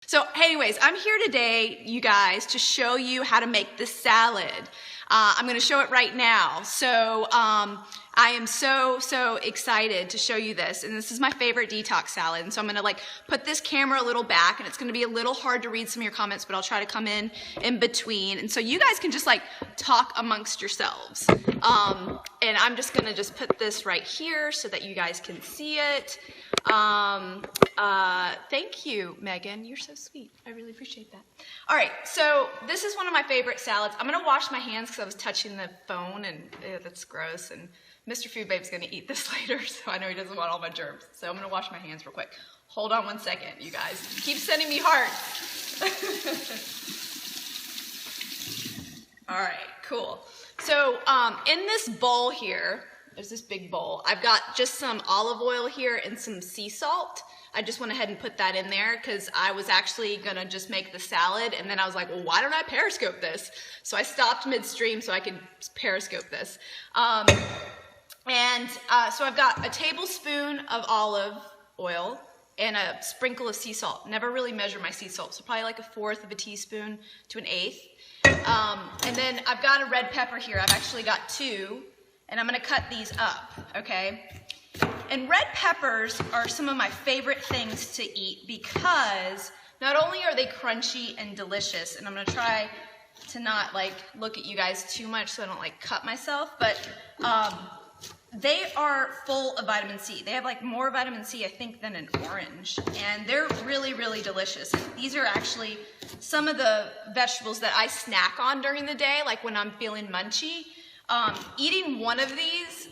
So anyways, I'm here today, you guys, to show you how to make this salad. I'm going to show it right now. So I am so excited to show you this. And this is my favorite detox salad. And so I'm going to put this camera a little back, and it's going to be a little hard to read some of your comments, but I'll try to come in between. And so you guys can just talk amongst yourselves. And I'm just going to put this right here so that you guys can see it. Thank you, Megan. You're so sweet. I really appreciate that. All right, so this is one of my favorite salads. I'm gonna wash my hands because I was touching the phone, and that's gross. And Mr. Food Babe's gonna eat this later, so I know he doesn't want all my germs. So I'm gonna wash my hands real quick. Hold on 1 second, you guys. Keep sending me hearts. All right, cool. So in this bowl here, there's this big bowl. I've got just some olive oil here and some sea salt. I just went ahead and put that in there because I was actually gonna just make the salad, and then I was like, well, why don't I periscope this? So I stopped midstream so I could periscope this. So I've got a tablespoon of olive oil and a sprinkle of sea salt. Never really measure my sea salt, so probably like 1/4 of a teaspoon to 1/8. And then I've got a red pepper here. I've actually got 2. And I'm gonna cut these up, okay? And red peppers are some of my favorite things to eat because not only are they crunchy and delicious, and I'm gonna try to not look at you guys too much so I don't cut myself, but they are full of vitamin C. They have more vitamin C, I think, than an orange. And they're really delicious. And these are actually some of the vegetables that I snack on during the day, when I'm feeling munchy. Eating one of these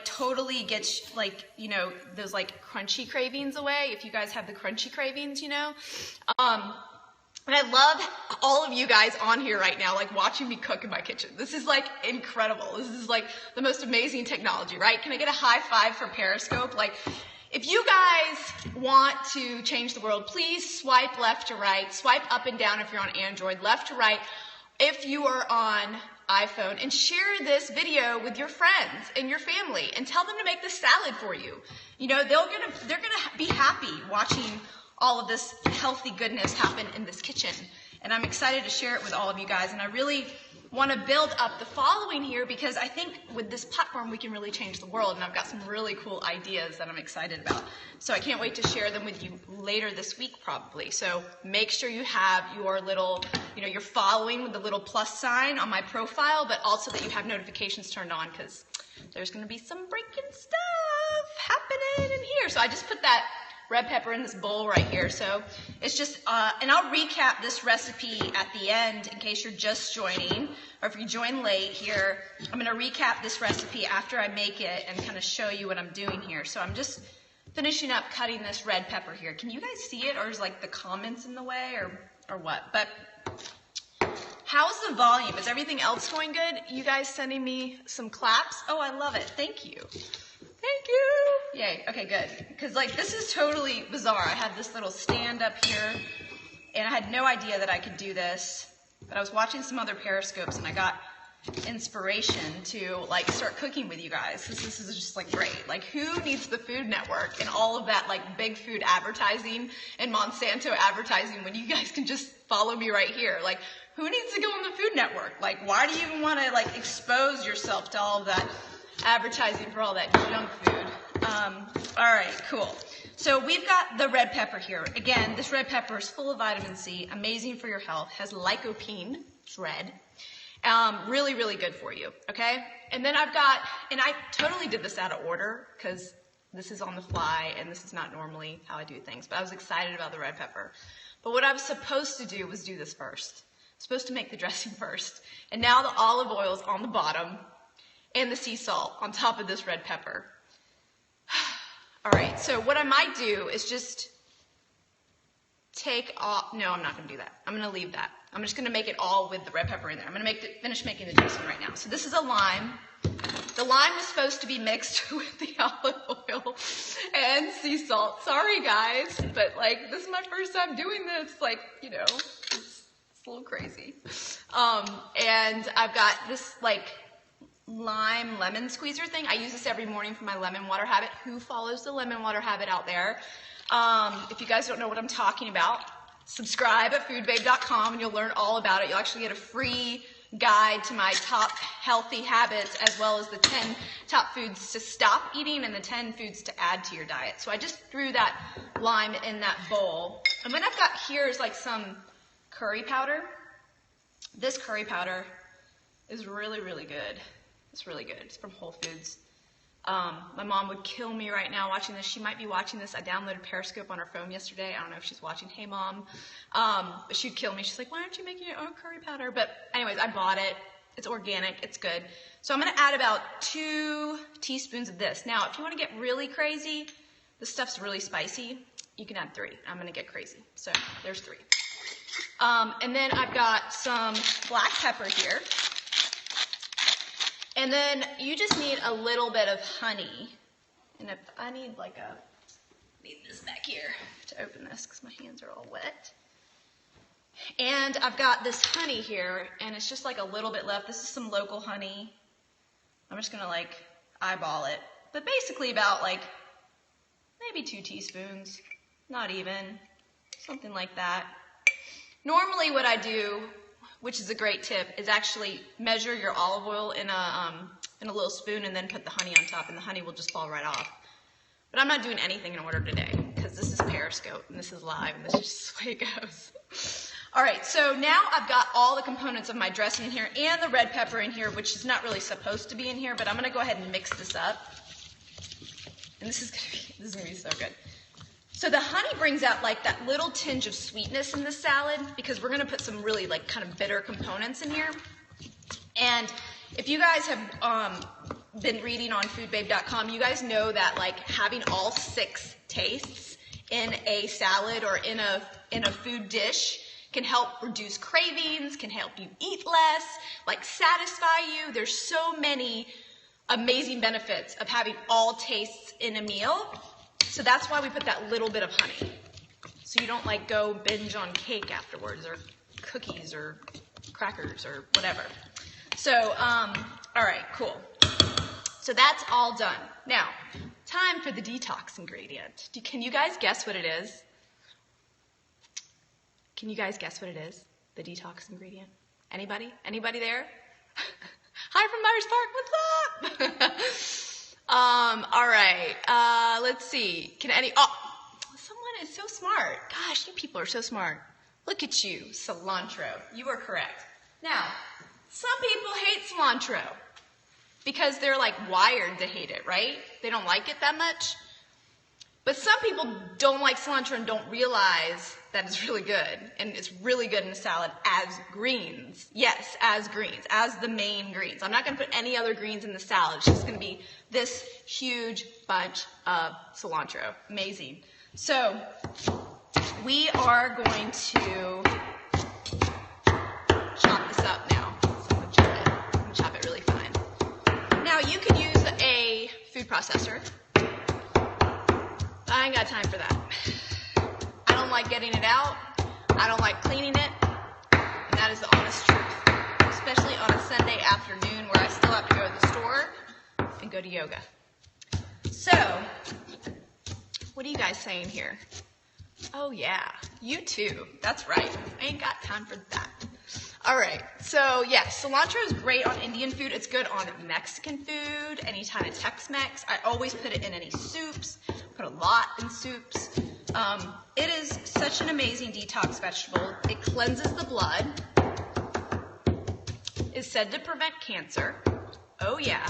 totally gets those crunchy cravings away, if you guys have the crunchy cravings, And I love all of you guys on here right now, watching me cook in my kitchen. This is incredible. This is the most amazing technology, right? Can I get a high five for Periscope? If you guys want to change the world, please swipe left to right, swipe up and down if you're on Android, left to right if you are on iPhone, and share this video with your friends and your family and tell them to make this salad for you. They're gonna be happy watching all of this healthy goodness happen in this kitchen. And I'm excited to share it with all of you guys. And I really want to build up the following here because I think with this platform we can really change the world, and I've got some really cool ideas that I'm excited about. So I can't wait to share them with you later this week probably. So make sure you have your little, you're following with the little plus sign on my profile, but also that you have notifications turned on because there's going to be some breaking stuff happening in here. So I just put that red pepper in this bowl right here. So it's just, and I'll recap this recipe at the end in case you're just joining, or if you join late here, I'm gonna recap this recipe after I make it and kind of show you what I'm doing here. So I'm just finishing up cutting this red pepper here. Can you guys see it, or is the comments in the way, or what? But how's the volume? Is everything else going good? You guys sending me some claps? Oh, I love it, thank you. Thank you. Yay, okay, good. Because this is totally bizarre. I had this little stand up here, and I had no idea that I could do this, but I was watching some other Periscopes, and I got inspiration to start cooking with you guys, because this is just great. Who needs the Food Network and all of that big food advertising and Monsanto advertising when you guys can just follow me right here? Who needs to go on the Food Network? Why do you even want to expose yourself to all of that advertising for all that junk food? All right, cool. So we've got the red pepper here. Again, this red pepper is full of vitamin C, amazing for your health, has lycopene, it's red. Really good for you, okay? And then I've got, and I totally did this out of order because this is on the fly and this is not normally how I do things, but I was excited about the red pepper. But what I was supposed to do was do this first. I was supposed to make the dressing first. And now the olive oil is on the bottom, and the sea salt on top of this red pepper. All right, so what I might do is just take off, no, I'm not gonna do that. I'm gonna leave that. I'm just gonna make it all with the red pepper in there. I'm gonna finish making the dressing right now. So this is a lime. The lime is supposed to be mixed with the olive oil and sea salt. Sorry guys, but this is my first time doing this. It's a little crazy. And I've got this lime lemon squeezer thing. I use this every morning for my lemon water habit. Who follows the lemon water habit out there? If you guys don't know what I'm talking about, subscribe at foodbabe.com and you'll learn all about it. You'll actually get a free guide to my top healthy habits, as well as the 10 top foods to stop eating and the 10 foods to add to your diet. So I just threw that lime in that bowl. And what I've got here is like some curry powder. This curry powder is really, really good. It's really good. It's from Whole Foods. My mom would kill me right now watching this. She might be watching this. I downloaded Periscope on her phone yesterday. I don't know if she's watching. Hey, Mom. But she'd kill me. She's like, why aren't you making your own curry powder? But anyways, I bought it. It's organic. It's good. So I'm going to add about 2 teaspoons of this. Now, if you want to get really crazy, this stuff's really spicy, you can add 3. I'm going to get crazy. So there's 3. And then I've got some black pepper here. And then you just need a little bit of honey. And if I need this back here to open this because my hands are all wet. And I've got this honey here, and it's just like a little bit left. This is some local honey. I'm just gonna like eyeball it. But basically about like maybe 2 teaspoons, not even, something like that. Normally what I do, which is a great tip, is actually measure your olive oil in a little spoon and then put the honey on top, and the honey will just fall right off. But I'm not doing anything in order today because this is Periscope and this is live and this is just the way it goes. All right, so now I've got all the components of my dressing in here and the red pepper in here, which is not really supposed to be in here, but I'm going to go ahead and mix this up. And this is going to be so good. So the honey brings out like that little tinge of sweetness in the salad because we're going to put some really like kind of bitter components in here. And if you guys have been reading on foodbabe.com, you guys know that like having all 6 tastes in a salad or in a food dish can help reduce cravings, can help you eat less, like satisfy you. There's so many amazing benefits of having all tastes in a meal. So that's why we put that little bit of honey. So you don't like go binge on cake afterwards or cookies or crackers or whatever. So, all right, cool. So that's all done. Now, time for the detox ingredient. Can you guys guess what it is? Can you guys guess what it is? The detox ingredient? Anybody? Anybody there? Hi from Myers Park, what's up? All right, let's see. Someone is so smart. Gosh, you people are so smart. Look at you, cilantro. You are correct. Now, some people hate cilantro because they're like wired to hate it, right? They don't like it that much. But some people don't like cilantro and don't realize that it's really good. And it's really good in a salad as greens. Yes, as greens, as the main greens. I'm not going to put any other greens in the salad. It's just going to be this huge bunch of cilantro. Amazing. So we are going to chop this up now. So I'm going to chop it really fine. Now you could use a food processor. I ain't got time for that. I don't like getting it out. I don't like cleaning it. And that is the honest truth. Especially on a Sunday afternoon where I still have to go to the store and go to yoga. So, what are you guys saying here? Oh yeah, you too. That's right. I ain't got time for that. All right, so yes, cilantro is great on Indian food. It's good on Mexican food, any kind of Tex-Mex. I always put it in any soups, put a lot in soups. It is such an amazing detox vegetable. It cleanses the blood. It's said to prevent cancer. Oh yeah.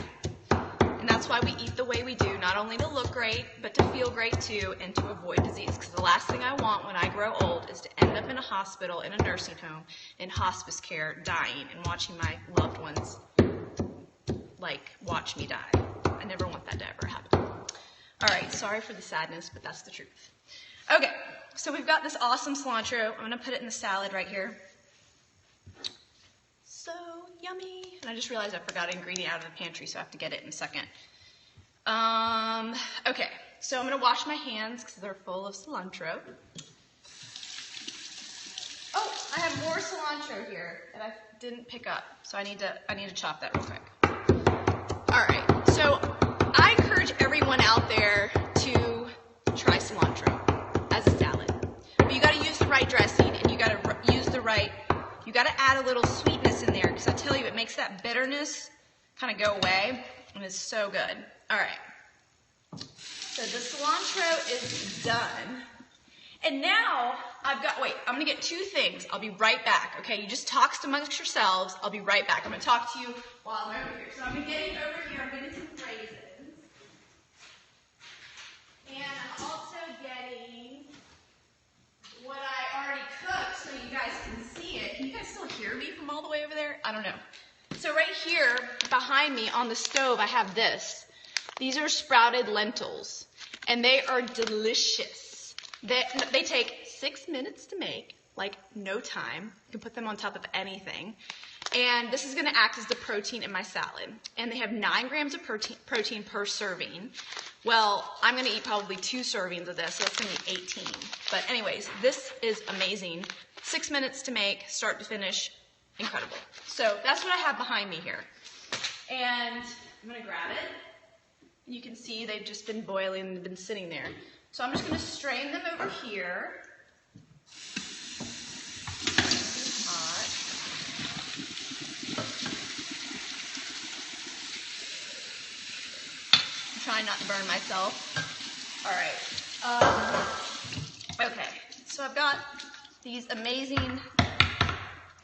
And that's why we eat the way we do, not only to look great, but to feel great too, and to avoid disease. Because the last thing I want when I grow old is to end up in a hospital, in a nursing home, in hospice care, dying, and watching my loved ones, like, watch me die. I never want that to ever happen. All right, sorry for the sadness, but that's the truth. Okay, so we've got this awesome cilantro. I'm going to put it in the salad right here. So yummy. And I just realized I forgot an ingredient out of the pantry, so I have to get it in a second. Okay, so I'm going to wash my hands because they're full of cilantro. Oh, I have more cilantro here that I didn't pick up, so I need to chop that real quick. All right, so I encourage everyone out there to try cilantro as a salad. But you got to use the right dressing. got to add a little sweetness in there because I tell you, it makes that bitterness kind of go away, and it's so good. All right. So the cilantro is done. And now I've got, wait, I'm going to get two things. I'll be right back, okay? You just talk amongst yourselves. I'll be right back. I'm going to talk to you while I'm over here. So I'm getting over here, I'm getting some raisins. And I'm also getting what I already cooked so you guys can see it. Can you guys still hear me from all the way over there? I don't know. So right here behind me on the stove, I have this. These are sprouted lentils, and they are delicious. They take 6 minutes to make, like no time. You can put them on top of anything. And this is going to act as the protein in my salad. And they have 9 grams of protein per serving. Well, I'm going to eat probably 2 servings of this, so that's going to be 18. But anyways, this is amazing. 6 minutes to make, start to finish, incredible. So that's what I have behind me here. And I'm going to grab it. You can see they've just been boiling and been sitting there. So I'm just going to strain them over here. Hot. I'm trying not to burn myself. All right. Okay. So I've got these amazing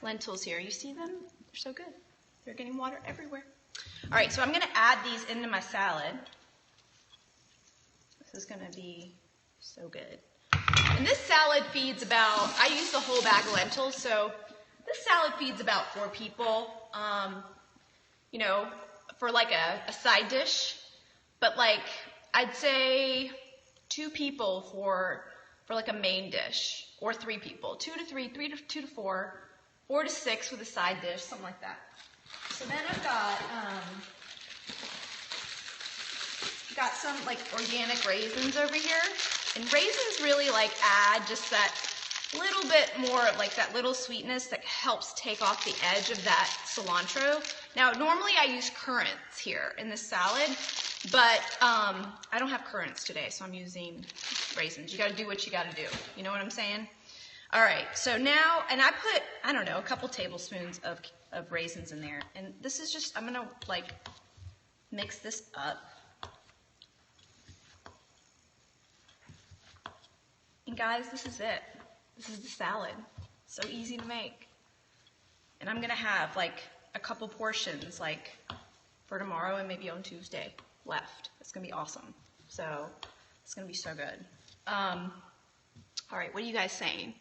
lentils here. You see them? They're so good. They're getting water everywhere. All right. So I'm going to add these into my salad. This is going to be so good. And this salad feeds about, I use the whole bag of lentils, so this salad feeds about 4 people, you know, for like a side dish. But like, I'd say 2 people for like a main dish, or 3 people. 2 to 3, 2 to 4, 4 to 6 with a side dish, something like that. So then I've got some like organic raisins over here. And raisins really like add just that little bit more of like that little sweetness that helps take off the edge of that cilantro. Now normally I use currants here in this salad, but I don't have currants today, so I'm using raisins. You gotta do what you gotta do. You know what I'm saying? All right, so now, and I put, I don't know, a couple tablespoons of raisins in there. And this is just, I'm gonna like mix this up. And guys, this is it. This is the salad. So easy to make. And I'm gonna have like a couple portions like for tomorrow and maybe on Tuesday left. It's gonna be awesome. So it's gonna be so good. All right, what are you guys saying?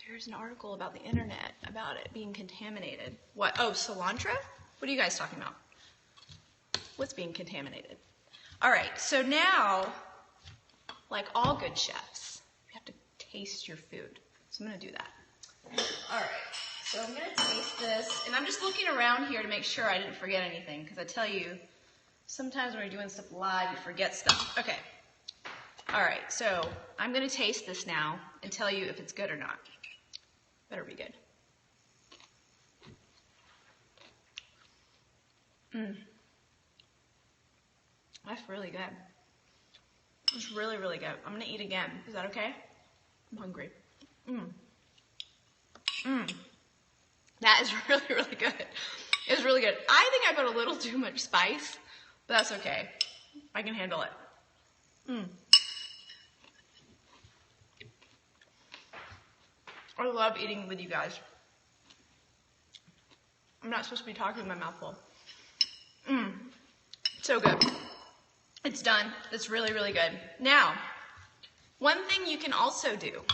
There's an article about the internet about it being contaminated. What? Oh, cilantro? What are you guys talking about? What's being contaminated? All right, so now, like all good chefs, taste your food. So I'm going to do that. All right. So I'm going to taste this. And I'm just looking around here to make sure I didn't forget anything. Because I tell you, sometimes when you're doing stuff live, you forget stuff. Okay. All right. So I'm going to taste this now and tell you if it's good or not. Better be good. That's really good. It's really, really good. I'm going to eat again. Is that okay? I'm hungry. That is really, really good. It's really good. I think I put a little too much spice, but that's okay. I can handle it. I love eating with you guys. I'm not supposed to be talking with my mouth full. So good. It's done. It's really, really good. Now, one thing you can also do,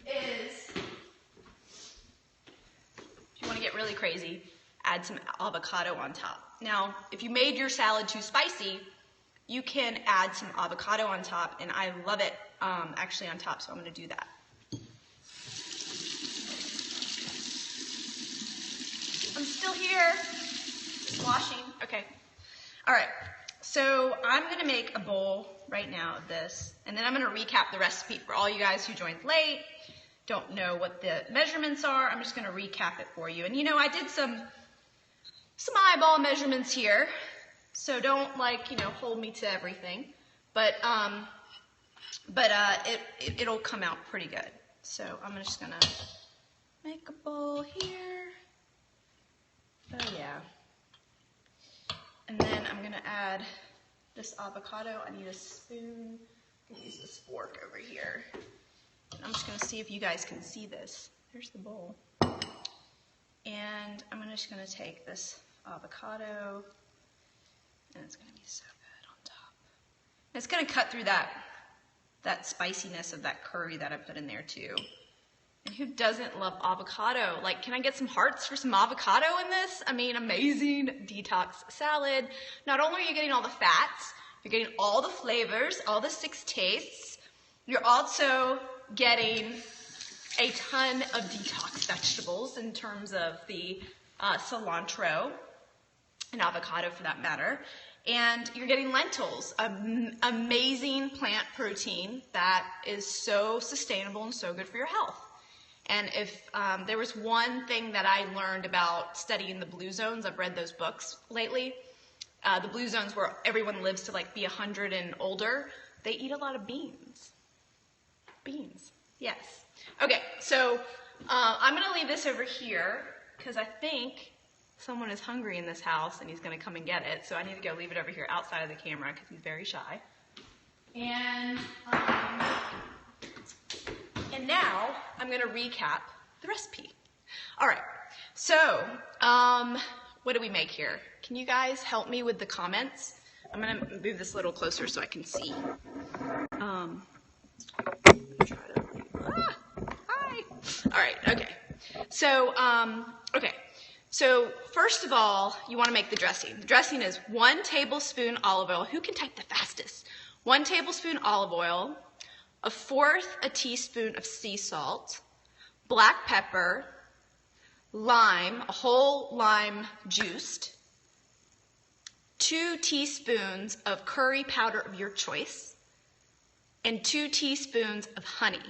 is, if you want to get really crazy, add some avocado on top. Now, if you made your salad too spicy, you can add some avocado on top, and I love it actually on top, so I'm going to do that. I'm still here. Just washing. Okay. All right. So I'm going to make a bowl right now of this, and then I'm going to recap the recipe for all you guys who joined late, don't know what the measurements are. I'm just going to recap it for you. And you know, I did some eyeball measurements here, so don't hold me to everything, but it'll come out pretty good. So I'm just going to make a bowl here. Oh yeah. And then I'm gonna add this avocado. I need a spoon. I'm gonna use this fork over here. I'm just gonna see if you guys can see this. There's the bowl. And I'm just gonna take this avocado, and it's gonna be so good on top. And it's gonna cut through that spiciness of that curry that I put in there too. And who doesn't love avocado? Like, can I get some hearts for some avocado in this? I mean, amazing detox salad. Not only are you getting all the fats, you're getting all the flavors, all the 6 tastes. You're also getting a ton of detox vegetables in terms of the cilantro and avocado for that matter. And you're getting lentils, amazing plant protein that is so sustainable and so good for your health. And if there was one thing that I learned about studying the blue zones, I've read those books lately, the blue zones where everyone lives to like be 100 and older, they eat a lot of beans. Beans, yes. Okay, so I'm going to leave this over here because I think someone is hungry in this house and he's going to come and get it. So I need to go leave it over here outside of the camera because he's very shy. And now I'm going to recap the recipe. All right, so what do we make here? Can you guys help me with the comments? I'm going to move this a little closer so I can see. Hi. All right, okay. So first of all, you want to make the dressing. The dressing is 1 tablespoon olive oil. Who can type the fastest? 1 tablespoon olive oil, 1/4 a teaspoon of sea salt, black pepper, lime, a whole lime juiced, 2 teaspoons of curry powder of your choice, and 2 teaspoons of honey.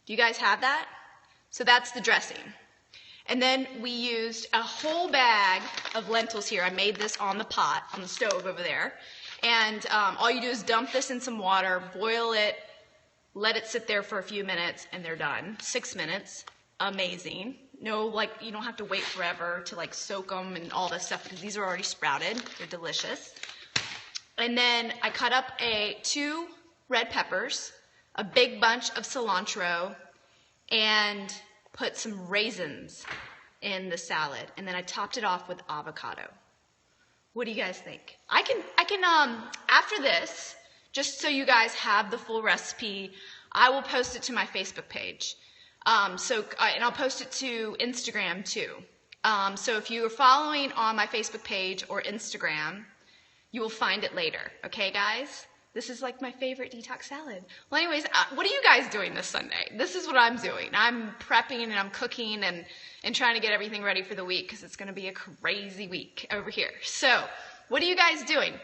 Do you guys have that? So that's the dressing. And then we used a whole bag of lentils here. I made this on the pot, on the stove over there. And all you do is dump this in some water, boil it, let it sit there for a few minutes, and they're done. 6 minutes. Amazing. No, like, you don't have to wait forever to like soak them and all this stuff because these are already sprouted. They're delicious. And then I cut up 2 red peppers, a big bunch of cilantro, and put some raisins in the salad. And then I topped it off with avocado. What do you guys think? I can after this, just so you guys have the full recipe, I will post it to my Facebook page. And I'll post it to Instagram too. So if you are following on my Facebook page or Instagram, you will find it later. Okay, guys? This is like my favorite detox salad. Well, anyways, what are you guys doing this Sunday? This is what I'm doing. I'm prepping and I'm cooking and trying to get everything ready for the week because it's going to be a crazy week over here. So, what are you guys doing?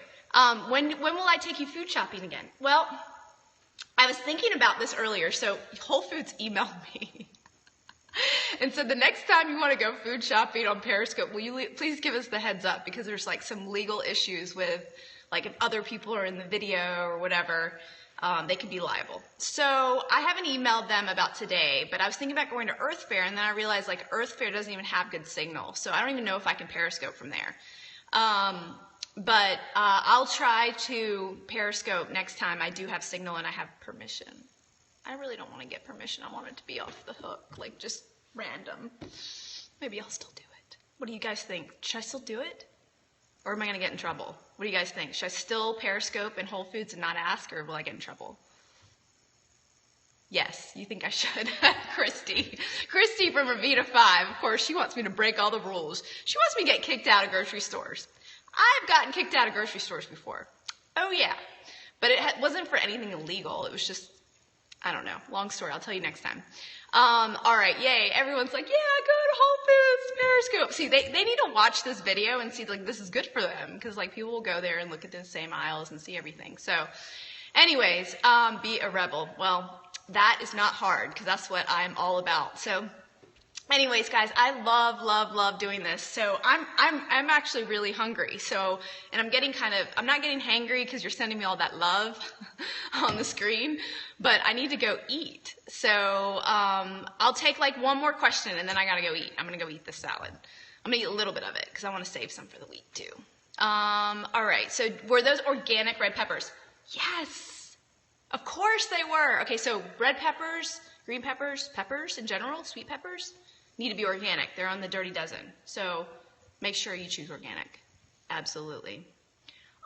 When will I take you food shopping again? Well, I was thinking about this earlier. So, Whole Foods emailed me and said the next time you want to go food shopping on Periscope, will you please give us the heads up because there's like some legal issues with like if other people are in the video or whatever, they could be liable. So I haven't emailed them about today, but I was thinking about going to Earth Fair, and then I realized like Earth Fair doesn't even have good signal, so I don't even know if I can Periscope from there. But I'll try to Periscope next time I do have signal and I have permission. I really don't want to get permission. I want it to be off the hook, like just random. Maybe I'll still do it. What do you guys think? Should I still do it? Or am I going to get in trouble? What do you guys think? Should I still Periscope in Whole Foods and not ask, or will I get in trouble? Yes, you think I should. Christy from Revita 5, of course, she wants me to break all the rules. She wants me to get kicked out of grocery stores. I've gotten kicked out of grocery stores before. Oh, yeah. But it wasn't for anything illegal. It was just, I don't know. Long story. I'll tell you next time. All right, yay. Everyone's like, yeah, go to Whole Foods, Periscope. See, they need to watch this video and see, like, this is good for them. Because, like, people will go there and look at the same aisles and see everything. So, anyways, be a rebel. Well, that is not hard because that's what I'm all about. So, Anyways, guys, I love doing this. So I'm actually really hungry. So, and I'm not getting hangry because you're sending me all that love on the screen, but I need to go eat. So, I'll take like one more question and then I gotta go eat. I'm gonna go eat the salad. I'm gonna eat a little bit of it because I want to save some for the week too. All right. So were those organic red peppers? Yes, of course they were. Okay. So red peppers, green peppers, peppers in general, sweet peppers, need to be organic. They're on the Dirty Dozen. So make sure you choose organic. Absolutely.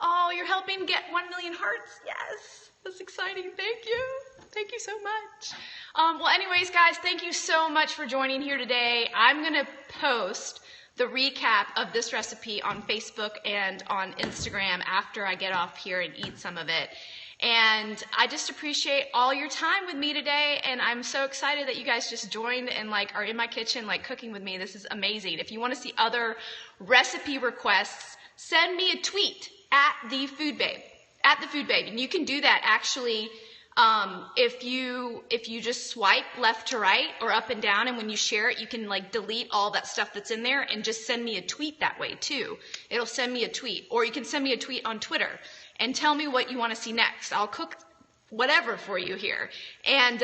Oh, you're helping get 1 million hearts. Yes, that's exciting. Thank you. Thank you so much. Well, anyways, guys, thank you so much for joining here today. I'm going to post the recap of this recipe on Facebook and on Instagram after I get off here and eat some of it. And I just appreciate all your time with me today, and I'm so excited that you guys just joined and like are in my kitchen like cooking with me. This is amazing. If you want to see other recipe requests, send me a tweet at the Food Babe, and you can do that actually if you just swipe left to right or up and down, and when you share it, you can like delete all that stuff that's in there and just send me a tweet that way too. It'll send me a tweet, or you can send me a tweet on Twitter and tell me what you want to see next. I'll cook whatever for you here. And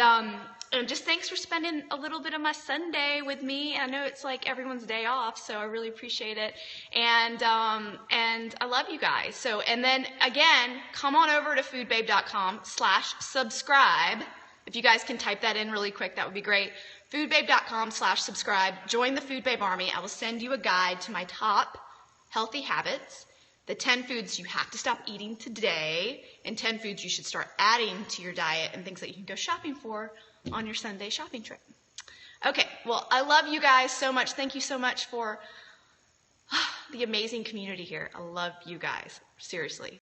just thanks for spending a little bit of my Sunday with me. I know it's like everyone's day off, so I really appreciate it. And I love you guys. So, and then again, come on over to foodbabe.com/subscribe. If you guys can type that in really quick, that would be great. Foodbabe.com/subscribe. Join the Food Babe Army. I will send you a guide to my top healthy habits, the 10 foods you have to stop eating today, and 10 foods you should start adding to your diet, and things that you can go shopping for on your Sunday shopping trip. Okay, well, I love you guys so much. Thank you so much for the amazing community here. I love you guys, seriously.